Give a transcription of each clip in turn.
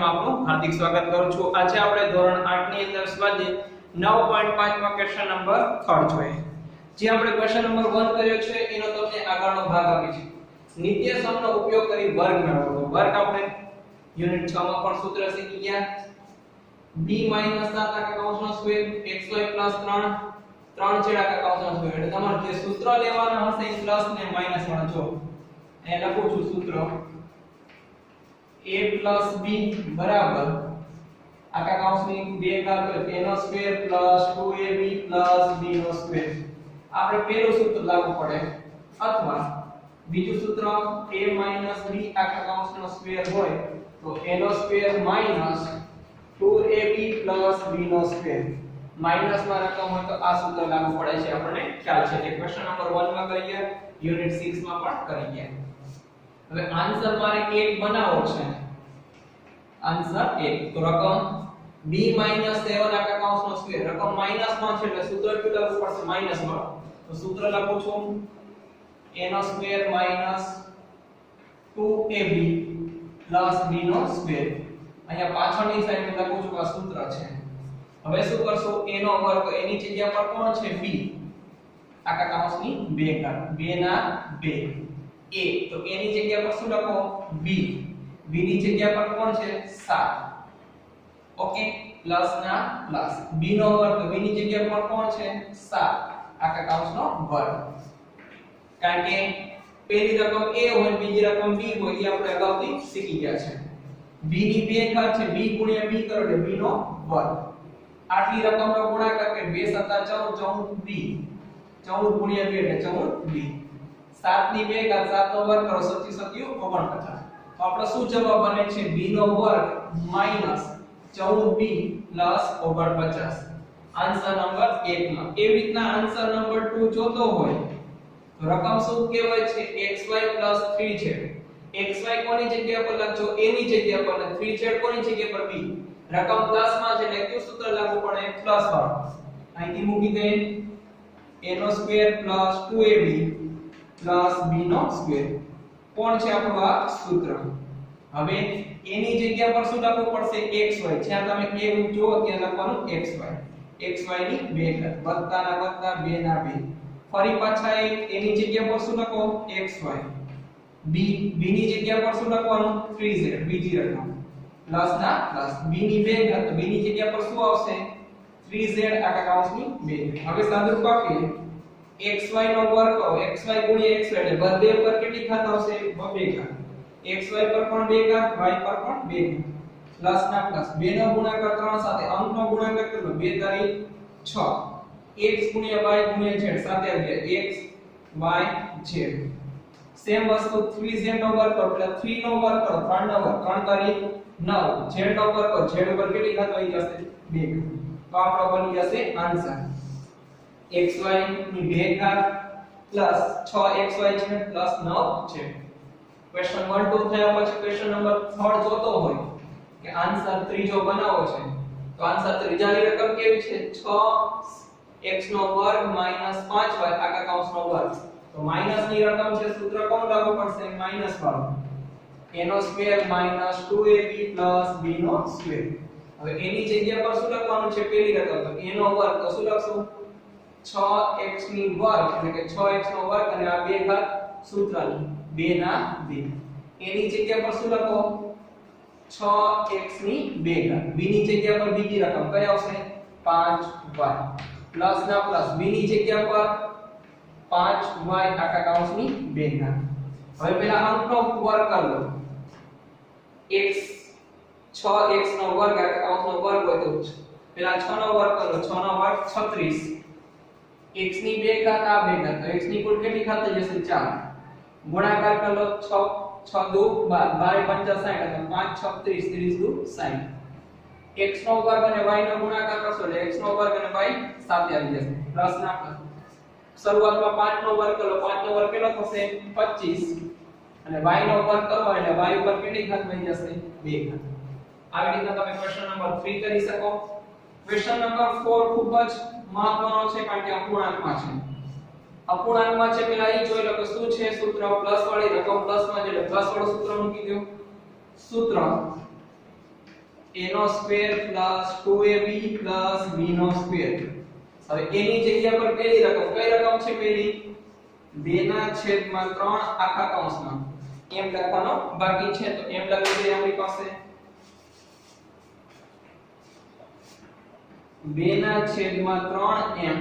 ક્લાસમાં આપનું હાર્દિક સ્વાગત કરું છું। આજે આપણે ધોરણ 8 ની અંદર સ્વાધ્યાય 9.5 માં ક્વેશ્ચન નંબર 3 જોઈએ। જે આપણે ક્વેશ્ચન નંબર 1 કર્યો છે એનો તમને આગળનો ભાગ આપી છે। નિત્ય સમનો ઉપયોગ કરી વર્ગ મેળવવો। વર્ગ આપણે યુનિટ 6 માં પણ સૂત્ર શીખી ગયા। b - 7 આખા કૌંસનો સ્ક્વેર xy + 3 3 છેદ આખા કૌંસનો સ્ક્વેર। એટલે તમારે જે સૂત્ર લેવાના હશે એ પ્લસ ને માઈનસ વાળા જો અહીંયા લખું છું સૂત્ર a + b બરાબર આખા કૌંસની બે ઘાત હોય તેનો સ્ક્વેર પ્લસ 2ab + b નો સ્ક્વેર। આપણે પહેલું સૂત્ર લાગુ પડે અથવા બીજું સૂત્ર a - b આખા કૌંસનો સ્ક્વેર હોય તો a નો સ્ક્વેર માઈનસ 2ab + b નો સ્ક્વેર। માઈનસ માં રકમ હોય તો આ સૂત્ર લાગુ પડે છે આપણને ખ્યાલ છે। એટલે ક્વેશ્ચન નંબર 1 માં કરી ગયા, યુનિટ 6 માં પણ કરી ગયા। હવે આન્સર મારે 1 બનાવવો છે। આન્સર 1 તો રકમ b - 7 આખા કૌંસનો સ્ક્વેર રકમ માઈનસ માં છે એટલે સૂત્ર કેટલું લાગુ પડશે માઈનસ માં। તો સૂત્ર લખું છું a નો સ્ક્વેર માઈનસ 2ab + b નો સ્ક્વેર। અહીંયા પાછળની સાઈડ લખું છું આ સૂત્ર છે। હવે શું કરશું a નો વર્ગ એની જગ્યા પર કોણ છે b આખા કૌંસની બે ઘાત 2 ના 2 a તો a ની જગ્યા પર શું લખો b b ની જગ્યા પર કોણ છે 7 ઓકે પ્લસ ના પ્લસ b નો વર્ગ b ની જગ્યા પર કોણ છે 7 આખા કૌંસનો વર્ગ। કારણ કે પહેલી રકમ a હોય બીજી રકમ b હોય એ આપણે અગાઉથી શીખી ગયા છે। b ની બે ઘાત છે b * b કરો એટલે b નો વર્ગ। આટલી રકમનો ગુણાકાર કે 2 * 7 = 14b 14 * 2 એટલે 14b 7 ની બે ઘાત 7 નો વર્ગ કરો 27 * 7 = 49। તો આપણો શું જવાબ બને છે b નો વર્ગ minus 14b plus 49 answer number 1 માં। એવી રીતના આન્સર નંબર 2 જોતો હોય તો રકમ શું કહેવાય છે xy + 3 છે। xy કોની જગ્યા પર લખજો a ની જગ્યા પર અને 3 છેદ કોની જગ્યા પર b રકમ પ્લસ માં છે એટલે કયું સૂત્ર લાગુ પડે પ્લસ વાળું। અહીંથી મૂકી દે a નો square plus 2ab plus b નો સ્ક્વેર કોણ છે આપણું આ સૂત્ર। હવે a ની જગ્યા પર શું લખવું પડશે xy જ્યાં તમે a મૂકજો ત્યાં લખવાનું xy ની બે ઘાત વત્તા ના વત્તા 2 ના 2 ફરી પાછા a ની જગ્યા પર શું લખો xy b ની જગ્યા પર શું લખવાનું 3z બીજી રકમ પ્લસ ના પ્લસ b ની બે ઘાત તો b ની જગ્યા પર શું આવશે 3z આખા કૌંસની બે। હવે સાદુરૂપ આપીએ xy નો વર્ગ કરો xy * xy એટલે બધે પર કેટલી ઘાત આવશે બે ઘાત xy પર પણ બે ઘાત y પર પણ બે ઘાત પ્લસ ના પ્લસ 2 નો ગુણાકાર 3 સાથે અંકનો ગુણાકાર કેટલો 2 તારી 6 x * y * z સાથે આવી x y z સેમ વસ્તુ 3z નો વર્ગ કરો એટલે 3 નો વર્ગ કરો 3 નો વર્ગ 3 તારી 9 z નો વર્ગ કરો z ઉપર કેટલી ઘાત આવી જશે 2 તો આપણો બની જશે આન્સર xy ની બે ઘાત પ્લસ 6xy છે પ્લસ 9 છે। ક્વેશ્ચન 1 2 થયા પછી ક્વેશ્ચન નંબર 3 જોતો હોય કે આન્સર ત્રીજો બનાવવો છે તો આન્સર ત્રીજાની રકમ કેવી છે 6x નો વર્ગ માઈનસ 5y આખા કૌંસનો વર્ગ। તો માઈનસ ની રકમ છે સૂત્ર કોણ લાગુ પડશે માઈનસ વાળું a નો square minus 2ab plus b નો સ્ક્વેર। હવે a ની જગ્યા પર શું લખવાનું છે પહેલી રકમ તો a નો વર્ગ તો શું લખશું 6x ની વર્ગ એટલે કે 6x નો વર્ગ અને આ બે ઘાત સૂત્રની 2 ના 2 a ની જગ્યા પર શું લખો 6x ની બે ઘાત b ની જગ્યા પર બીજી રકમ કઈ આવશે 5y પ્લસ ના પ્લસ b ની જગ્યા પર 5y આખા કૌંસની બે ઘાત। હવે પેલા અંકનો વર્ગ કરી લો x 6x નો વર્ગ આખા કૌંસનો વર્ગ હોય તો પેલા 6 નો વર્ગ કરો 6 નો વર્ગ 36 x ની બે ઘાત આ બે ઘાત તો x ની કુલ કેટલી ઘાત થઈ જશે 4 ગુણાકાર કરી લો 6 6 2 12 5 60 એટલે 5 6 30 30 2 60 x નો વર્ગ અને y નો ગુણાકાર કરશો એટલે x નો વર્ગ અને y સાથે આવી જશે પ્લસ ના પ્લસ શરૂઆતમાં 5 નો વર્ગ કરો 5 નો વર્ગ કેટલો થશે 25 અને y નો વર્ગ કરો એટલે y ઉપર કેટલી ઘાત થઈ જશે 2 ઘાત। આવી રીતના તમે ક્વેશ્ચન નંબર 3 કરી શકો। ક્વેશ્ચન નંબર 4 ખૂબ જ મહત્વનો છે કારણ કે અપૂર્ણાંકમાં છે। અપૂર્ણાંકમાં છે પેલા એ જોઈ લો કે શું છે સૂત્ર પ્લસ વાળી રકમ પ્લસ માં એટલે પ્લસ વાળું સૂત્ર મૂકી દો। સૂત્ર a નો square plus 2ab plus b નો સ્ક્વેર. હવે a ની જગ્યા પર પહેલી રકમ કઈ રકમ છે? પહેલી 2/3 આખા કૌંસમાં m લખવાનો બાકી છે તો m લખી દઈએ આપણી પાસે 2/3m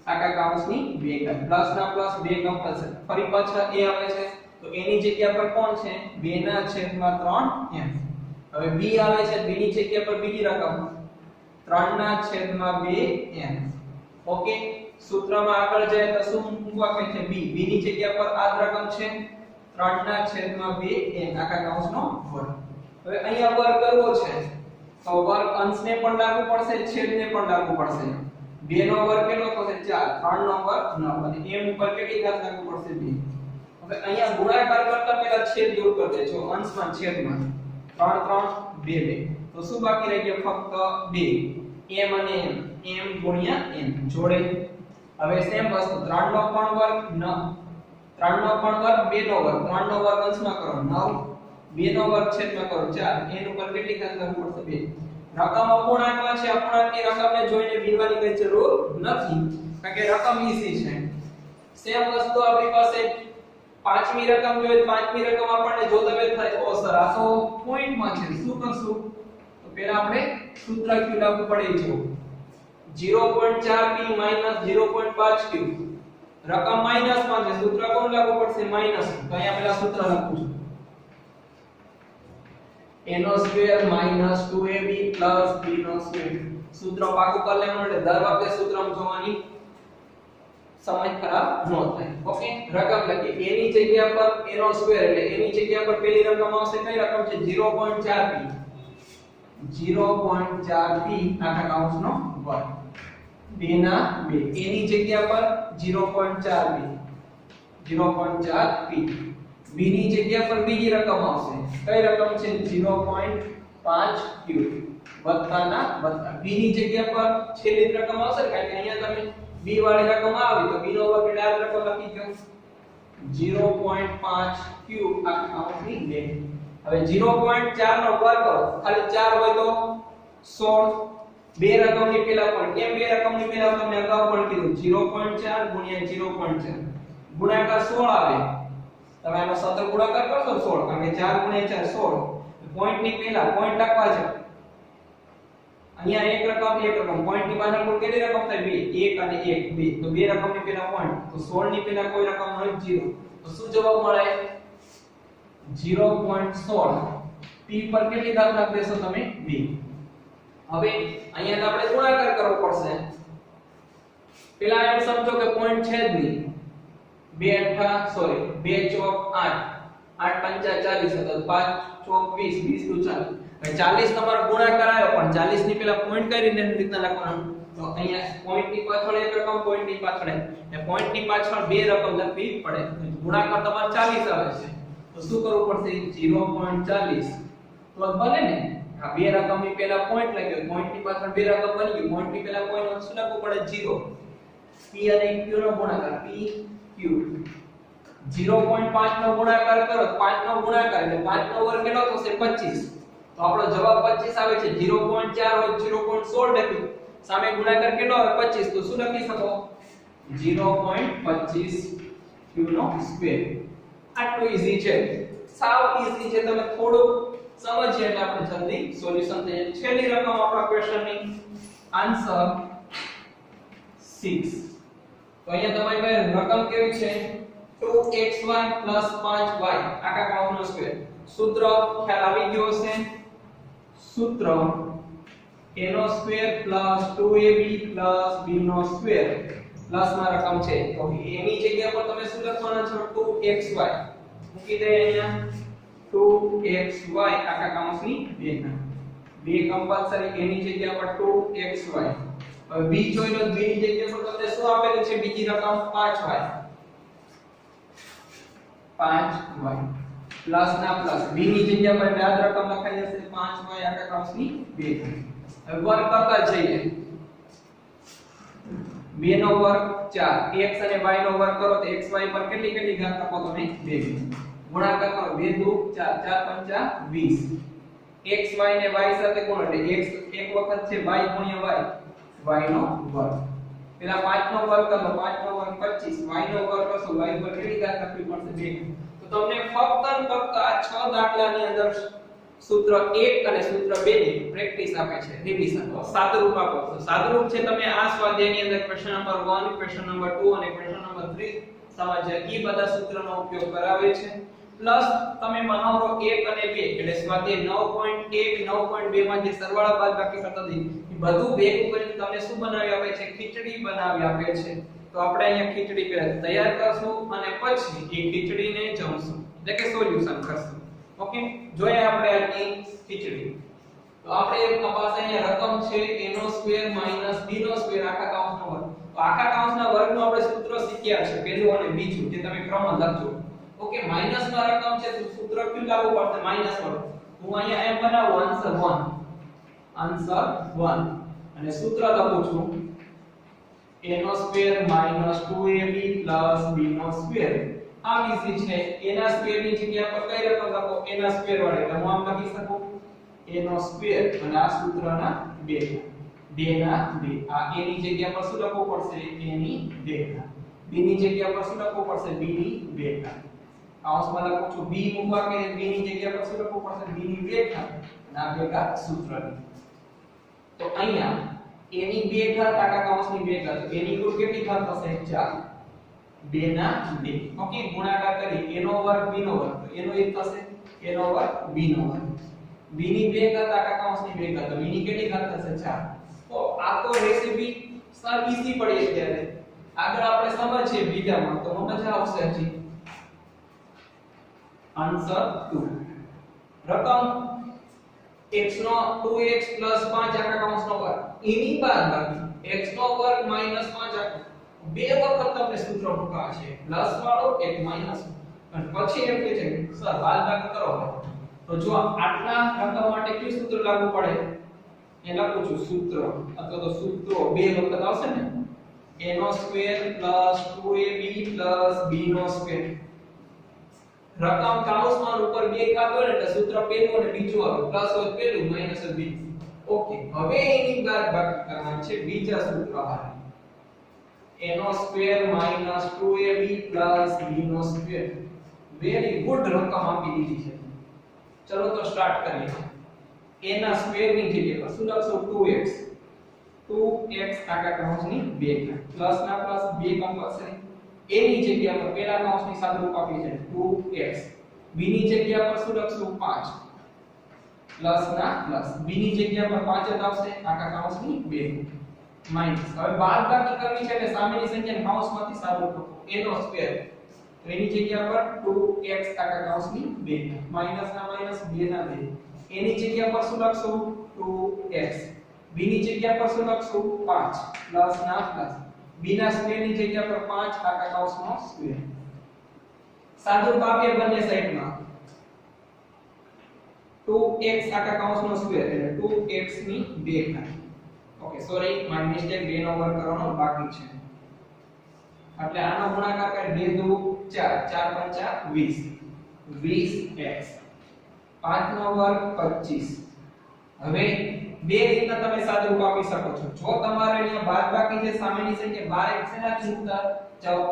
આખા કૌંસની 2 ઘાત પ્લસ ના પ્લસ 2 કમ્પલસરી. ફરી પાછા a આવે છે તો a ની જગ્યા પર કોણ છે? 2/3m. હવે b આવે છે b ની જગ્યા પર બીજી રકમ 3/2m. ઓકે, સૂત્રમાં આગળ જાય તો શું મૂકવા કહે છે? b ની જગ્યા પર આ રકમ છે 3/2m આખા કૌંસનો વર્ગ. હવે અહીંયા વર્ગ કરવો છે તો વર્ગ અંશને પણ લાગુ પડશે છેદને પણ લાગુ પડશે. 2 નો વર્ગ કેટલો થશે? 4. 3 નો વર્ગ 9 અને m ઉપર કેટલી ઘાત લાગુ પડશે? 2. હવે અહીંયા ગુણાકાર કરતા પહેલા છેદ દૂર કરી દેજો અંશમાં છેદમાં 3 3 2 2 તો શું બાકી રહી ગયું? ફક્ત 2 m અને m ગુણ્યા n જોડે. હવે સેમ વસ્તુ 3 નો પણ વર્ગ 9 3 નો પણ વર્ગ 2 નો વર્ગ 3 નો વર્ગ અંશમાં કરો 9 2 નો વર્ગ છેદમાં કરો 4 n ઉપર કેટલી ઘાત લાગુ પડશે? 2. રકમ અપૂર્ણાંકમાં છે અપૂર્ણાંકની રકમને જોઈને બીવાની કઈ જરૂર નથી કારણ કે રકમ ઈઝી છે. સેમ વસ્તુ આપણી પાસે પાંચમી રકમ જોઈએ પાંચમી રકમ આપણને જો તમે થાય ઓ સર આ તો પોઈન્ટમાં છે શું કરશું? તો પહેલા આપણે સૂત્ર q લાગુ પડે જો 0.4p - 0.5q રકમ માઈનસમાં છે સૂત્ર કોણ લાગુ પડશે? માઈનસ. તો અહીંયા પહેલા સૂત્ર લખું છું a નો square minus 2ab plus b નો સ્ક્વેર. સૂત્ર પાકું કરી લેવાનું એટલે દર વખતે સૂત્રમાં જોવાની સમજ ખરાબ ન થાય. ઓકે, રકમ લખી a ની જગ્યા પર a નો સ્ક્વેર એટલે a ની જગ્યા પર પહેલી રકમ આવશે કઈ રકમ છે? 0.4p 0.4p આખા કૌંસનો વર્ગ 2 ના 2 a ની જગ્યા પર 0.4p 0.4p b ની જગ્યા પર બીજી રકમ આવશે કઈ રકમ છે? 0.5q વત્તા ના વત્તા b ની જગ્યા પર છેલ્લી રકમ આવશે કારણ કે અહીંયા તમે b વાળી રકમ આવી તો b નો વર્ગ એટલે આ રકમ લખી દો 0.5q આખા કૌંસની 2. હવે 0.4 નો વર્ગ કરો ખાલી 4 હોય તો 16 બે રકમની પહેલા પણ કેમ બે રકમની પહેલા તમને અગાઉ પણ કીધું 0.4 ગુણ્યા 0.4 ગુણાકાર 16 આવે. તમે આનો સતત ગુણાકાર કરશો 16 કારણ કે 4 ગુણ્યા 4 16 પોઈન્ટ ની પહેલા પોઈન્ટ લખવા છે અહીંયા એક રકમ પોઈન્ટ ની પાછળ કુલ કેટલી રકમ થાય? 2 1 અને 1 2 તો બે રકમની પહેલા પોઈન્ટ તો 16 ની પહેલા કોઈ રકમ હોય 0 તો શું જવાબ મળે? 0.16 p પર કેટલી ઘાત નાખ દેશો તમે? 2. હવે અહીંયા તો આપણે ગુણાકાર કરવો પડશે. પહેલા એમ સમજો કે પોઈન્ટ છે જ નહીં 2 ચોક 8 8 પંચા 40 હતો 5 ચોક 20 20 દુ 40. હવે 40 તમારો ગુણાકાર આવ્યો પણ 40 ની પહેલા પોઈન્ટ કઈ રીતના લખવાનું? તો અહીંયા પોઈન્ટ ની પાછળ એક રકમ પોઈન્ટ ની પાછળ એટલે પોઈન્ટ ની પાછળ બે રકમ લખવી પડે. ગુણાકાર તમારો 40 આવે છે તો શું કરવું પડશે? 0.40 તો બને ને આ બે રકમની પહેલા પોઈન્ટ લખ્યો પોઈન્ટ ની પાછળ બે રકમ બની ગઈ પોઈન્ટ ની પહેલા પોઈન્ટ શું લખવું પડે? 0 p અને q નો ગુણાકાર p q 0.5 નો ગુણાકાર કરો 5 નો ગુણાકાર એટલે 5 નો વર્ગ કેટલો થશે? 25. તો આપણો જવાબ 25 આવે છે. 0.4 હોય 0.16 લખ્યું સામે ગુણાકાર કેટલો આવે? 25 તો શું લખી શકો? 0.25 q નો સ્ક્વેર. આટલું ઈઝી છે સાવ ઈઝી છે. તમે થોડું સમજીએ એટલે આપણે જલ્દી સોલ્યુશન થઈ જાય. છેલ્લી રકમ આપણા ક્વેશ્ચનની આન્સર 6. તો અહીંયા તમારી પાસે રકમ કેવી છે? 2xy 5y આખા કૌંસનો સ્ક્વેર. સૂત્ર ખ્યાલ આવી ગયો છે. સૂત્ર a નો સ્ક્વેર 2ab b નો સ્ક્વેર પ્લસ માં રકમ છે તો a ની જગ્યા પર તમે શું લખવાના છો? 2xy મૂકી દે અહીંયા 2xy આખા કૌંસની 2 ના 2 કમ્પલસરી a ની જગ્યા પર 2xy. હવે b જોઈ લો b ની જગ્યા પર તમને શું આપેલું છે? બીજી રકમ 5y 5y પ્લસ ના પ્લસ b ની જગ્યા પર યાદ રકમ લખાઈ જશે 5y આખા કૌંસની 2. હવે વર્ગ કરતા જઈએ 2 નો વર્ગ 4 x અને y નો વર્ગ કરો તો xy પર કેટલી ઘાત આપો તમે? 2. ગુણાકાર કરો 2 દુ 4 4 પંચા 20 x y ને y સાથે ગુણ એટલે x એક વખત છે y ગુણ્યા y નો વર્ગ પેલા 5 નો વર્ગ કરો 5 નો વર્ગ 25 y નો વર્ગ કરશો y પર કેટલી ઘાત લખવી પડશે 2 તો તમને ફક્ત અને ફક્ત આ 6 દાખલાની અંદર સૂત્ર 1 અને સૂત્ર 2 ની પ્રેક્ટિસ આપે છે રિવિઝન સાદુરૂપ આપો છો સાદુરૂપ છે તમે આ સ્વાધ્યાયની અંદર ક્વેશ્ચન નંબર 1 ક્વેશ્ચન નંબર 2 અને ક્વેશ્ચન નંબર 3 સમજ્યા એ બધા સૂત્રનો ઉપયોગ કરાવે છે પ્લસ તમે મહાવરો 1 અને 2 એટલે સ્વાધ્યાય 9.1 9.2 માં જે સરવાળા બાદબાકી કરતા હતી એ બધું ભેગું કરીને તમને શું બનાવી આપે છે ખીચડી બનાવી આપે છે તો આપણે અહીંયા ખીચડી પહેલા તૈયાર કરશું અને પછી એ ખીચડીને જમશું એટલે કે સોલ્યુશન કરશું ઓકે જોઈએ આપણે આની ખીચડી તો આપણે એક પાસે અહીંયા રકમ છે a નો સ્ક્વેર માઈનસ b નો સ્ક્વેર આખા કૌંસનો વર્ગ તો આખા કૌંસના વર્ગનું આપણે સૂત્ર શીખ્યા છે પહેલું અને બીજું જે તમે ક્રમ લખજો ઓકે માઈનસ માં રકમ છે તો સૂત્ર ક્યુ લાગુ પડશે માઈનસ વાળું હું અહીંયા એમ બનાવું આન્સર 1 અને સૂત્ર લખું છું a નો square minus 2ab plus b નો સ્ક્વેર આ ઈઝી છે a ના સ્ક્વેર ની જગ્યા પર કઈ રકમ લખો a ના સ્ક્વેર વાળે એટલે હું આમ લખી શકું a નો સ્ક્વેર અને આ સૂત્રના 2 ના 2 આ a ની જગ્યા પર શું લખવું પડશે a ની 2 b ની જગ્યા પર શું લખવું પડશે b ની 2 કૌંસમાં લખું છું b મૂકવા કે b ની જગ્યા પર શું લખવું પડશે b ની 2 અને આ ભેગા સૂત્ર તો અહીંયા a ની 2 ઘાત આખા કૌંસની 2 ઘાત a ની કુલ કેટલી ઘાત થશે 4 2 ના 2 ઓકે ગુણાકાર કરી a નો વર્ગ b નો વર્ગ તો a નો 1 થશે a નો વર્ગ b નો વર્ગ b ની 2 ઘાત આખા કૌંસની 2 ઘાત તો b ની કેટલી ઘાત થશે 4 તો આ તો રેસીપી સર ઈઝી પડી અત્યારે આગળ આપણે સમજીએ બીજામાં તો મજા આવશે હજી આન્સર 2 રકમ x નો 2x 5 આખા કૌંસનો વર્ગ એની બાદબાકી x નો વર્ગ 5 આખા બે વખત તમને સૂત્ર મૂકવા છે પ્લસ વાળો એક માઈનસ અને પછી એમ કહે છે સર બાદબાકી કરો તો જો આટલા રકમ માટે કયું સૂત્ર લાગુ પડે એ લખું છું સૂત્ર અથવા તો સૂત્રો બે વખત આવશે ને a નો સ્ક્વેર 2ab b નો સ્ક્વેર રકમ કૌંસમાં ઉપર બે ઘાત હોય એટલે સૂત્ર પહેલું અને બીજું આવે પ્લસ હોય પહેલું માઈનસ હોય બીજું ઓકે હવે એની બાદબાકી કરવાની છે બીજા સૂત્ર હારે a નો સ્ક્વેર માઈનસ 2ab b નો સ્ક્વેર વેરી ગુડ રકમ આપી દીધી છે ચલો તો સ્ટાર્ટ કરીએ a ના સ્ક્વેર ની જગ્યા પર શું લખશું 2x આખા કૌંસની 2 ઘાત પ્લસ ના પ્લસ 2 કમ્પલસરી a ની જગ્યા પર પહેલા કૌંસની સાદુરૂપ આપી છે 2x b ની જગ્યા પર શું લખશું 5 પ્લસ ના પ્લસ b ની જગ્યા પર 5 જ આવશે આખા કૌંસની 2 માઈનસ હવે બાદબાકી કરવી છે એટલે સામેની સંખ્યાને કૌંસમાંથી સાદુરૂપ લખો a નો સ્ક્વેર તો એની જગ્યા પર 2x આખા કૌંસની 2 માઈનસ ના માઈનસ 2 ના 2 a ની જગ્યા પર શું લખશું 2x b ની જગ્યા પર શું લખશું 5 પ્લસ ના પ્લસ b ના સ્ક્વેર ની જગ્યા પર 5 આખા કૌંસનો સ્ક્વેર સાદુરૂપ આપીએ બંને સાઈડમાં 2x આખા કૌંસનો સ્ક્વેર એટલે 2x ની 2 ઘાત ઓકે સોરી માય મિસ્ટેક 2 નો વર્ગ કરવાનો બાકી છે એટલે આનો ગુણાકાર કરી 2 2 4 4 5 20 20x 5 નો વર્ગ 25 હવે બે રીતના તમે સાદુરૂપ આપી શકો છો જો તમારે અહીંયા બાદબાકી છે સામેની સંખ્યા 12x એનાથી ઉતા જાઓ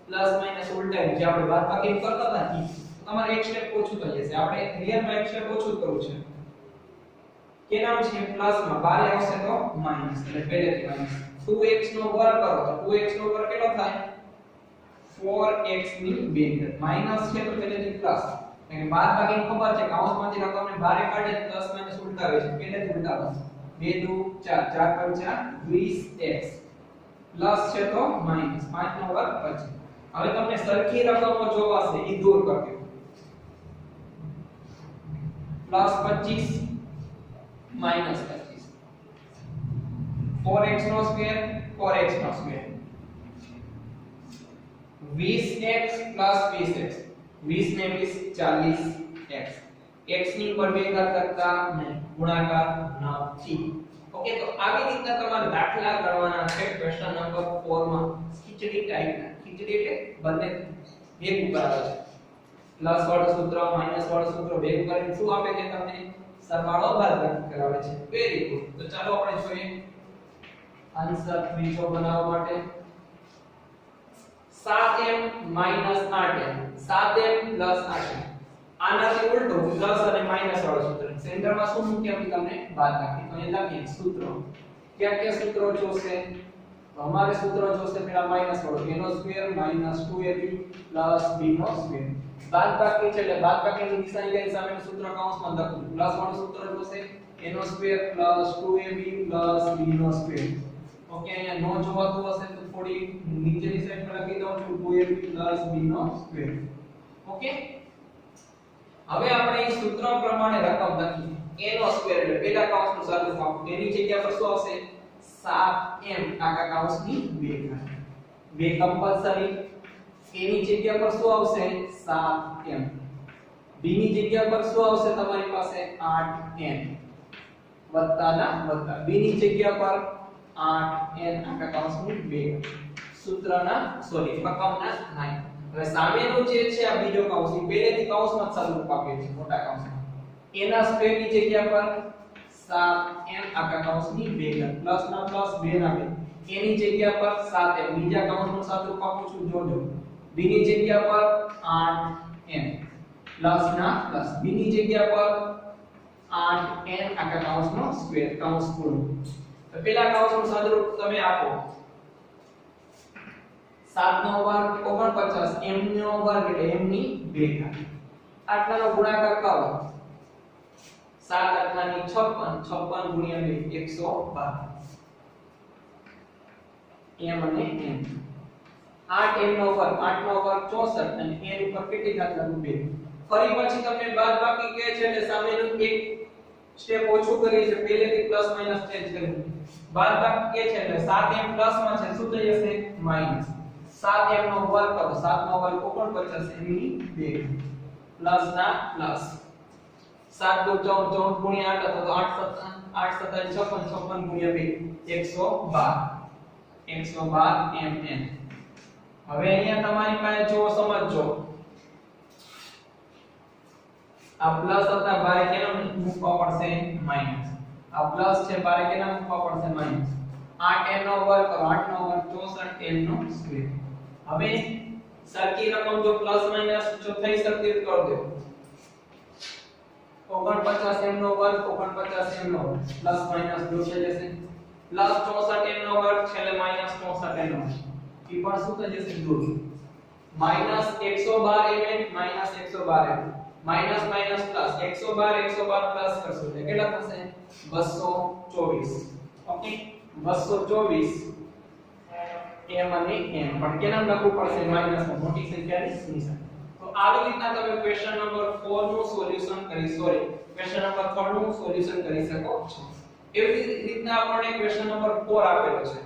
પ્લસ માઈનસ ઉલટા જે આપણે બાદબાકી કરતા હતા ઈ તમારે એક સ્ટેપ ઓછું થઈ જશે આપણે રિયલમાં એક સ્ટેપ ઓછું કરવું છે કે નામ છે પ્લસ માં 12 આવશે તો માઈનસ એટલે પહેલેથી માઈનસ 2x નો વર્ગ કરો તો 2x નો વર્ગ કેટલો થાય 4x ની 2 ઘાત માઈનસ છે તો પહેલેથી પ્લસ એટલે બાદબાકી ખબર છે કૌંસમાંથી રકમને બહાર કાઢીએ પ્લસ માઈનસ ઉલટા આવે છે પહેલેથી ઉલટા આવશે 2 2 4 4 20x પ્લસ છે તો માઈનસ 5 નો વર્ગ પછી હવે તમને સરખી રકમો જોવાશે ઈ દૂર કરી દો પ્લસ 25 માઈનસ 25 4x નો સ્ક્વેર 4x નો સ્ક્વેર 20x 20x 20 ને 20 40x x ની ઉપર બે ઘાત કરતા નહીં ગુણાકાર નથી ઓકે તો આવી રીતના તમારે દાખલા ગણવાના છે ક્વેશ્ચન નંબર 4 માં ખીચડી ટાઈપના ખીચડી એટલે બંને ભેગું કરાવે છે પ્લસ વાળું સૂત્ર માઈનસ વાળું સૂત્ર ભેગું કરીને શું આપે છે તમને સરવાળો બાદબાકી કરાવે છે. Very good. તો ચાલો આપણે જોઈએ આન્સર ત્રીજો બનાવવા માટે 7m 8m 7m 8m. આનાથી ઉલટું પ્લસ અને માઈનસ વાળું સૂત્ર. સેન્ટરમાં શું મૂક્યા તમને બાદબાકી. તો અહીં લખીએ સૂત્રો. ક્યાં ક્યાં સૂત્રો જોશે? તો અમારે સૂત્ર જોશે પેલા માઈનસ વાળું a નો સ્ક્વેર -2ab b નો સ્ક્વેર. બાદબાકી છે એટલે બાદબાકીની નિશાની લઈને સામેનું સૂત્ર કૌંસમાં લખવું. પ્લસ વાળું સૂત્ર જોશે a નો સ્ક્વેર +2ab b નો સ્ક્વેર. ઓકે, અહીંયા નો જોવાતું હશે તો થોડી નીચેની સાઈડ પર લખી દઉં છું 2ab b નો સ્ક્વેર. ઓકે, હવે આપણે અહીં સૂત્ર પ્રમાણે રકમ લખીએ. a નો સ્ક્વેર એટલે પેલા કૌંસનું સાદું ફોર્મ. એની જગ્યા પર શું આવશે? 7m આખા કૌંસની 2 ઘાત. 2 કમ્પલસરી. a ની જગ્યા પર શું આવશે? 7m. b ની જગ્યા પર શું આવશે તમારી પાસે? 8n વત્તાના વત્તા. b ની જગ્યા પર 8n આખા કૌંસની 2. સૂત્રના રકમના 9. હવે સામેનું જે છે આ બીજો કૌંસ એ પહેલેથી કૌંસમાં જ સ્વરૂપ આપેલું છે મોટા કૌંસમાં. એના સ્ક્વેર ની જગ્યા પર 7m આખા કૌંસની 2 ઘાત પ્લસ ના પ્લસ 2 ના 2. એની જગ્યા પર 7m બીજા કૌંસનું સ્વરૂપ આપું છું જોજો. b ની જગ્યા પર 8m પ્લસ ના પ્લસ. b ની જગ્યા પર 8n આખા કૌંસનો સ્ક્વેર કૌંસ પૂરું. તો પેલા કૌંસનું સ્વરૂપ તમે આપો 7 નો વર્ગ 49 m નો વર્ગ એટલે m ની 2 ઘાત. આટલાનો ગુણાકાર કરો 7 આટલાની 56 56 ગુણ્યા 2 112 m અને n. 8 m નો વર્ગ 8 નો વર્ગ 64 અને n ઉપર કેટલી ઘાત લાગુ 2. ફરી પછી તમને બાદબાકી કહે છે એટલે સામેનું એક સ્ટેપ ઓછું કરી છે. પહેલેથી પ્લસ માઈનસ ચેન્જ કરી. બાદબાકી કહે છે એટલે 7m પ્લસ માં છે શું થઈ જશે? માઈનસ. 7m નો વર્ગ કરો 7 નો વર્ગ 49 m ની 2 પ્લસ ના પ્લસ. 7 2 14 ગુણ્યા 8 તો 8 7 56 56 ગુણ્યા 2 112 mn. હવે અહીંયા તમારી પાસે જો સમજજો આ પ્લસ હતા બારે કેના મૂકવા પડશે? માઈનસ. આ પ્લસ છે બારે કેના મૂકવા પડશે? માઈનસ. 8n નો વર્ગ કરો 8 નો વર્ગ 64 n નો સ્ક્વેર. હવે સરખી રકમ જો પ્લસ માઈનસ જો થઈ શકતી તો કરી દો. 49m નો વર્ગ 49m નો વર્ગ પ્લસ માઈનસ દૂર થઈ જશે. પ્લસ 64m નો વર્ગ છેલ્લે માઈનસ 64m નો ઈ પણ શું થઈ જશે? દૂર. Minus 112 mn minus 112 mn minus minus plus 112 plus કરશો એટલે કેટલા થશે? 224. ઓકે, 224 m અને n પણ કેના લખવું પડશે? માઈનસ માં મોટી સંખ્યાની નિશાની. તો આવી રીતના તમે ક્વેશ્ચન નંબર 4 નું સોલ્યુશન ક્વેશ્ચન નંબર 3 નું સોલ્યુશન કરી શકો છો. એવી રીતના આપણને ક્વેશ્ચન નંબર 4 આપેલો છે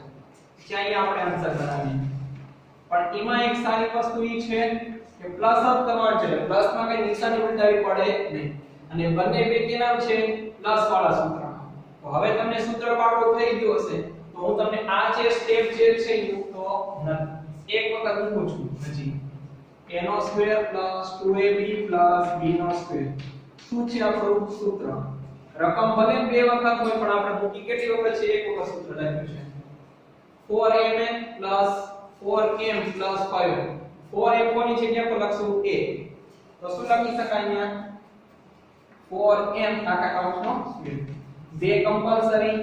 જ્યાં આપણે આન્સર બનાવીએ. પણ એમાં એક સારી વસ્તુ ઈ છે કે પ્લસ જ કરવાનું છે. પ્લસ માં કઈ નિશાની ઉલટાવી પડે નહીં. અને બંને બે કેના છે? પ્લસ વાળા સૂત્રમાં. તો હવે તમને સૂત્ર પાકું થઈ ગયું હશે તો હું તમને આ જે સ્ટેપ જે છે એ મૂકતો નથી. એક વખત મૂકું છું હજી. a નો સ્ક્વેર +2ab + b નો સ્ક્વેર. શું છે આપણું સૂત્ર? રકમ ભલે બે વખત હોય પણ આપણે મૂકી કેટલી વખત છે? એક વખત સૂત્ર લખ્યું છે 4mn + 4m + 5. 4m કોની જગ્યા પર લખશું? a. તો શું લખી શકાય અહીંયા? 4m આખા કૌંસનો સ્ક્વેર. બે કમ્પલસરી.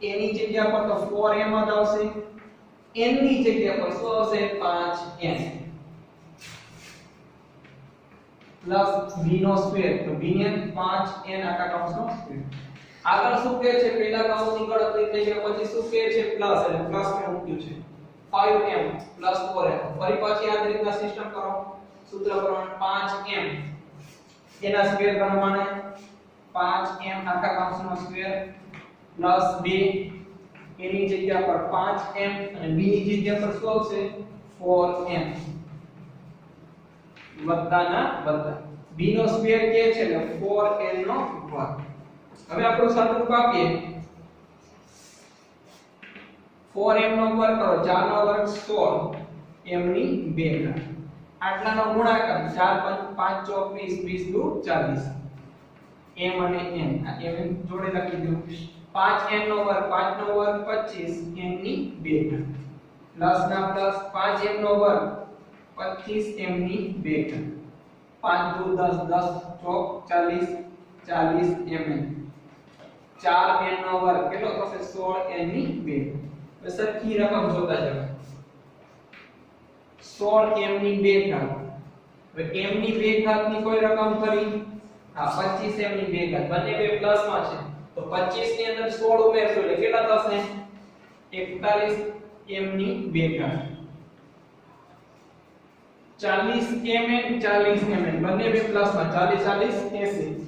a ની જગ્યા પર તો 4m જ આવશે. n ની જગ્યા પર શું આવશે? 5m પ્લસ b નો સ્ક્વેર. તો b ને 5n આખા કૌંસનો સ્ક્વેર. આગળ શું કહે છે? પહેલા કૌંસની ગણતરી થઈ ગયા પછી શું કહે છે? પ્લસ એટલે પ્લસ કે મૂક્યું છે 5m + 4m. ફરી પાછી આ રીતના સિસ્ટમ કરો. સૂત્ર પ્રમાણે 5m એના સ્ક્વેર પ્રમાણે 5m આખા કૌંસનો સ્ક્વેર પ્લસ 2 એની જગ્યા પર 5m અને b ની જગ્યા પર શું આવશે? 4m વત્તાના વત્તા. b નો સ્ક્વેર કે છે એટલે 4n નો વર્ગ. હવે આપણું સૂત્ર આપીએ 4m નો વર્ગ કરો 4 નો વર્ગ 16 m ની 2 ઘાત. આટલાનો ગુણાકાર 4 5 24 20 2 40 m અને n આ m જોડે લખી દઉં 5n નો વર્ગ 5 નો વર્ગ 25 n ની 2 ઘાત પ્લસ ના પ્લસ 5m નો વર્ગ 25m ની 2 ઘાત 5 2 10 10 ચોક 40 40 mn 4n નો વર્ગ કેટલો થશે 16n ની 2 હવે સરખી રકમ જોતા જાવ 16m ની 2 ઘાત હવે m ની 2 ઘાત ની કોઈ રકમ કરી આ 25m ની 2 ઘાત બંને બે પ્લસ માં છે તો 25 ની અંદર 16 ઉમેરશો એટલે કેટલા થશે 41m ની 2 ઘાત 40mn 40mn બંને બે પ્લસ માં 40 40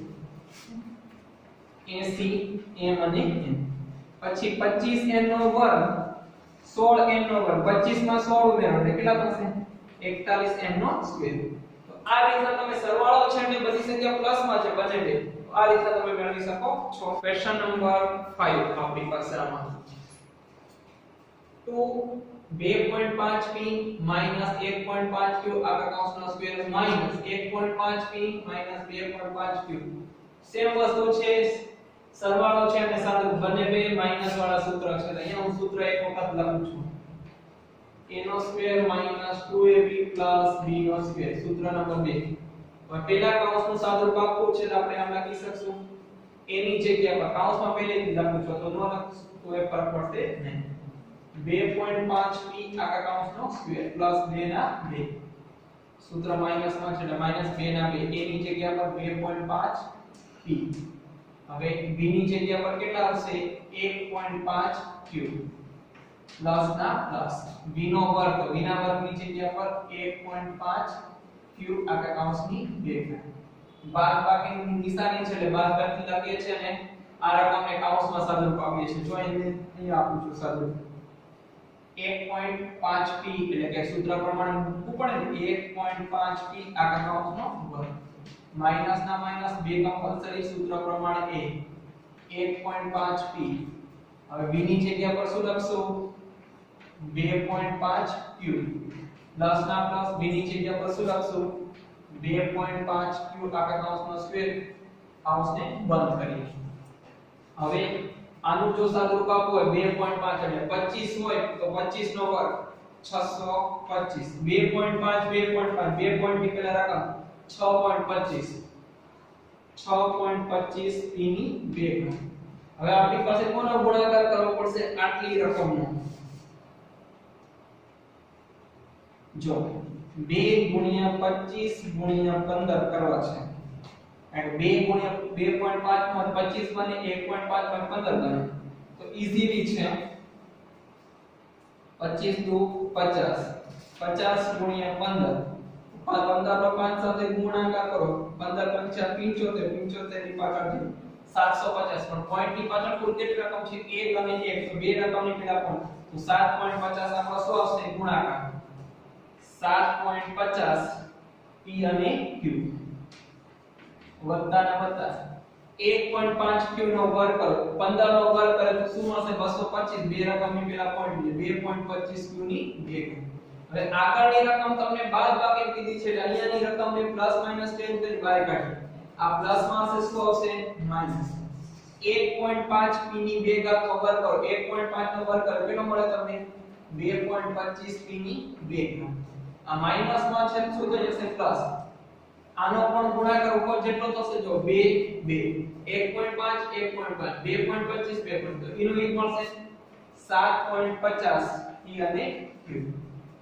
80m અને n પછી 25n નો વર્ગ 16n નો વર્ગ 25 માં 16 ઉમેરો એટલે કેટલા થશે 41n નો સ્ક્વેર તો આ રીતના તમે સરવાળો છે એટલે બધી સંખ્યા પ્લસ માં છે બંને બે આ રીતના તમે મેળવી શકો છો ક્વેશ્ચન નંબર 5 આપણી પાસે આમાં 2.5p 1.5q આખા કૌંસનો square minus 1.5p 2.5q same વસ્તુ છે સરવાળો છે અને સાથે બંને બે માઈનસ વાળા સૂત્ર છે અહીંયા હું સૂત્ર એક વખત લખું છું a નો square minus 2ab plus b નો સ્ક્વેર સૂત્ર નંબર 2 હવે પહેલા કૌંસનું સાદુરૂપ આપવું છે તો આપણે આમ લખી શકશું a ની જગ્યા પર કૌંસમાં પહેલેથી લખું છું તો નો લખું તો એ ફરક પડશે નહીં 2.5p આખા કૌંસનો સ્ક્વેર પ્લસ 2 ના 2 સૂત્ર માઈનસ માં છે એટલે માઈનસ 2 ના 2 a ની જગ્યા પર 2.5p હવે b ની જગ્યા પર કેટલા આવશે 1.5q પ્લસ ના પ્લસ b નો વર્ગ તો b ના વર્ગની જગ્યા પર 1.5q આખા કૌંસની 2 ઘાત બાદબાકીની નિશાની છે એટલે બાદબાકી લખીએ છીએ અને આ રકમને કૌંસમાં સાદુરૂપ આપીએ છીએ જો અહીં આપું છું સાદુરૂપ 1.5p એટલે કે સૂત્ર પ્રમાણે મૂકવું પડે ને 1.5p આખા કૌંસનો વર્ગ માઈનસ ના માઈનસ બે કમ્પલસરી સૂત્ર પ્રમાણે a 1.5p હવે b ની જગ્યા પર શું લખશું 2.5q પ્લસ ના પ્લસ b ની જગ્યા પર શું લખશું 2.5q આખા કૌંસનો સ્ક્વેર કૌંસને બંધ કરીએ હવે આનું જો સાદુરૂપ આપવું હોય 2.5 એટલે 25 હોય તો 25 નો વર્ગ 625 2.5 2 પોઈન્ટ ની પહેલા રકમ 6.25 p ની 2 ઘાત હવે આપણી પાસે કોનો ગુણાકાર કરવો પડશે આટલી રકમનો જો 2 ગુણ્યા 25 ગુણ્યા 15 કરવા છે અને 2 ગુણ્યા 2.5 માં 25 બને 1.5 માં 15 બને તો ઈઝીલી છે 25 દુ 50 50 ગુણ્યા 15 15 નો 5 સાથે ગુણાકાર કરો 15 પંચા 75 75 ની પાછળ 750 પણ પોઈન્ટ ની પાછળ કુલ કેટલી રકમ છે 1 અને 1 તો બે રકમની પેલા પણ તો 7.50 આપણો શું આવશે ગુણાકાર 7.50 p અને q વત્તા ના વત્તા 1.5q નો વર્ગ કરો 15 નો વર્ગ કરે તો શું મળશે 225 બે રકમની પેલા પોઈન્ટ 2.25q ની 2 હવે આગળની રકમ તમને બાદબાકી કીધી છે એટલે અહીંયાની રકમને પ્લસ માઈનસ 10 કરી બહાર કાઢી આ પ્લસ માં હશે શું આવશે માઈનસ 1.5p ની 2 ઘાત નો વર્ગ કરો 1.5 નો વર્ગ કરો કેટલો મળે તમને 2.25p ની 2 ઘાત આ માઈનસ માં છે શું થઈ જશે પ્લસ આનો પણ ગુણાકાર ઉપર જેટલો થશે જો 2 2 1.5 1.5 2.25 2.25 એનો એક મળશે 7.50 p અને q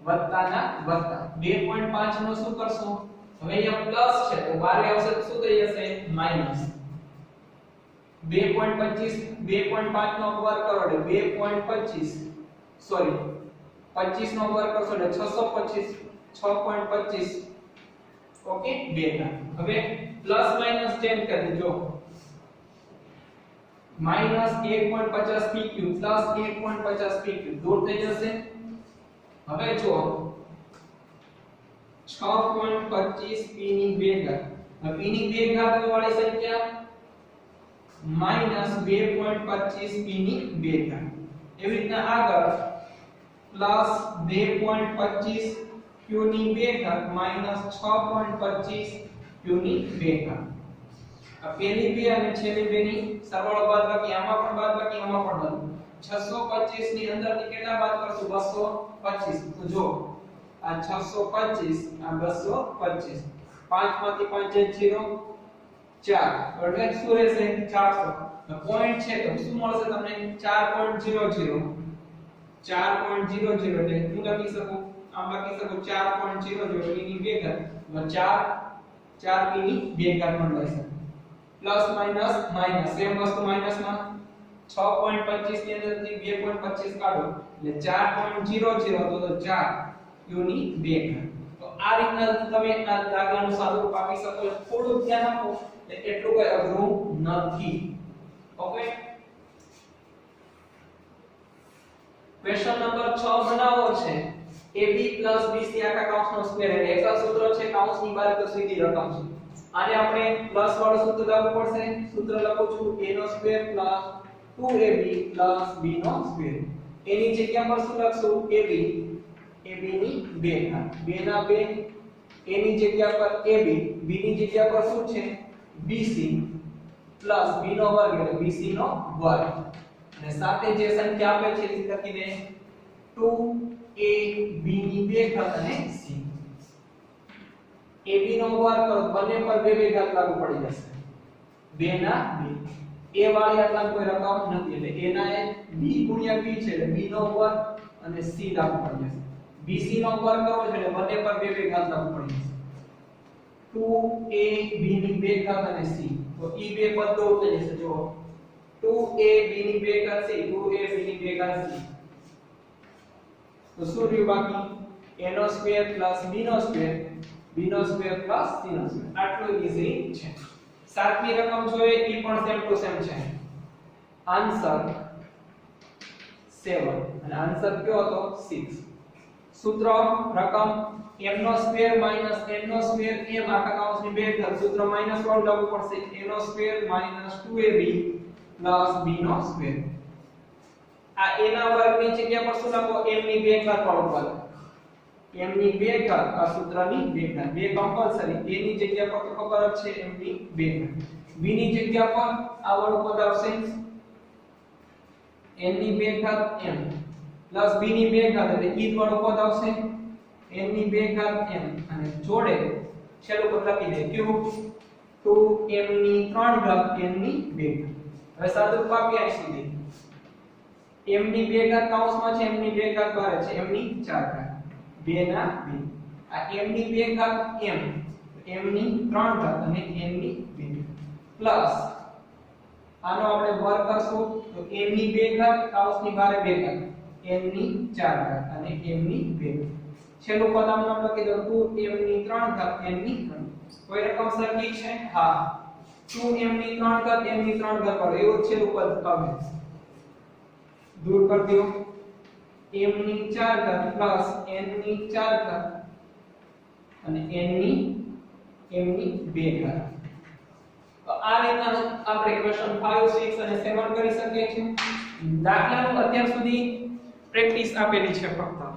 વત્તા ના વત્તા 2.5 નો શું કરશો હવે અહીંયા પ્લસ છે તો બારે આવશે તો શું થઈ જશે માઈનસ 2.5 નો વર્ગ કરો એટલે 2.25 સોરી 25 નો વર્ગ કરશો એટલે 625 6.25 ઓકે 2 ઘાત હવે પ્લસ માઈનસ 10 કરી દેજો માઈનસ 1.50 pq પ્લસ 1.50 pq દૂર થઈ જશે હવે જો 6.25 p ની 2 ઘાત હવે p ની 2 ઘાત વાળી સંખ્યા માઈનસ 2.25 p ની 2 ઘાત એવી રીતના આગળ પ્લસ 2.25 q ની 2 ઘાત માઈનસ 6.25 q ની 2 ઘાત આ પહેલી બે અને છેલ્લી બે ની સરવાળો બાદબાકી, આમાં પણ બાદબાકી, આમાં પણ બાદબાકી. 625 ની અંદરથી કેટલા બાદ કરશું? 225. તો જો આ 625 આ 225, 5 માંથી 5 0 4, એટલે શું રહેશે? 400. તો પોઈન્ટ છે તો શું મળશે તમને? 4.00. 4.00 એટલે હું લખી શકું, આમ લખી શકું 4.00 ની 2 ઘાત, 4 ની 2 ઘાત પણ લઈ શકું. પ્લસ માઈનસ માઈનસ, સેમ વસ્તુ માઈનસમાં 6.25 ની અંદરથી 2.25 કાઢો એટલે 4.00, તો 4 u ની 2 ઘાત. તો આ રીતના તમે આ દાખલાનું સાદુરૂપ આપી શકો. થોડું ધ્યાન આપો એટલે એટલું કઈ અઘરું નથી. ઓકે, ક્વેશ્ચન નંબર 6 બનાવો છે. AB + BC આખા કૌંસનો સ્ક્વેર એટલે એક જ સૂત્ર છે, કૌંસની બહાર તો સીધી રકમ છે. આને આપણે પ્લસ વાળું સૂત્ર લાગુ પડશે. સૂત્ર લખું છું a² + 2ab + b². એની જગ્યા પર શું લખશું? ab ની 2 ઘાત, 2 ના 2. એની જગ્યા પર ab, b ની જગ્યા પર શું છે? bc + b નો વર્ગ એટલે bc નો વર્ગ. અને સાથે જે સંખ્યા આપે છે એ લખી દે 2ab ની 2 ઘાત અને c. ab નો વર્ગ કરો બંને પર 2 ઘાત લાગુ પડી જશે. 2 ના 2. a વાળી આટલા કોઈ રકમ નથી એટલે a ના b ગુણ્યા b છે એટલે b નો વર્ગ અને c લાગુ પડી જશે. bc નો વર્ગ કરો છે એટલે બંને પર 2 ઘાત લાગુ પડી જશે. 2ab ની 2 ઘાત અને c. તો ઈ બે પદ તો ઉતરી જશે. જો 2ab ની 2 ઘાત c, 2ab ની 2 ઘાત c. તો શું રહ્યું બાકી? a² + b² b² + c². આટલું ઈઝી છે. સાતમી રકમ જોઈએ ઈ પણ સેમ ટુ સેમ છે. આન્સર 7 અને આન્સર કયો હતો? 6. સૂત્ર રકમ m² - n² m આખા કૌંસની 2 ઘાત. સૂત્ર માઈનસ વાળું લાગુ પડશે. a² - 2ab + b². આ a ના વર્ગની જગ્યા પર શું લખો? m ની 2 ઘાત વાળું પદ. m ની 2 ઘાત આ સૂત્રની 2 ઘાત. 2 કમ્પલસરી. a ની જગ્યા પર તો ખબર જ છે m ની 2 ઘાત. b ની જગ્યા પર આ વાળું પદ આવશે n ની 2 ઘાત m + b ની 2 ઘાત એટલે ઈ વાળું પદ આવશે n ની 2 ઘાત m અને જોડે છેલ્લું પદ લખી દે ક્યુ 2m ની 3 ઘાત n ની 2 ઘાત. હવે સાદુરૂપ આપી આ સુધી. m ની 2 ઘાત કૌંસમાં છે, m ની 2 ઘાત બહાર છે, m ની 4 ઘાત. 2 ના 2. આ m ની 2 ઘાત m, m ની 3 ઘાત અને n ની 2 પ્લસ આનો આપણે વર્ગ કરશું તો m ની 2 ઘાત કૌંસની બહાર 2 ઘાત, n ની 4 ઘાત અને m ની 2 ઘાત. છેલ્લું પદ આમ લખી દો 2m ની 3 ઘાત n ની 3. કોઈ રકમ સરખી છે? હા. 2m ની 3 ઘાત n ની 3 ઘાત વાળું એવું છેલ્લું પદ આવે. દૂર કરી દો. m ની 4 ઘાત પ્લસ n ની 4 ઘાત અને m ની 2 ઘાત. તો આ રીતના આપણે ક્વેશ્ચન 5 6 અને 7 કરી શકીએ છીએ. દાખલાનું અત્યાર સુધી પ્રેક્ટિસ આપેલી છે ફક્ત.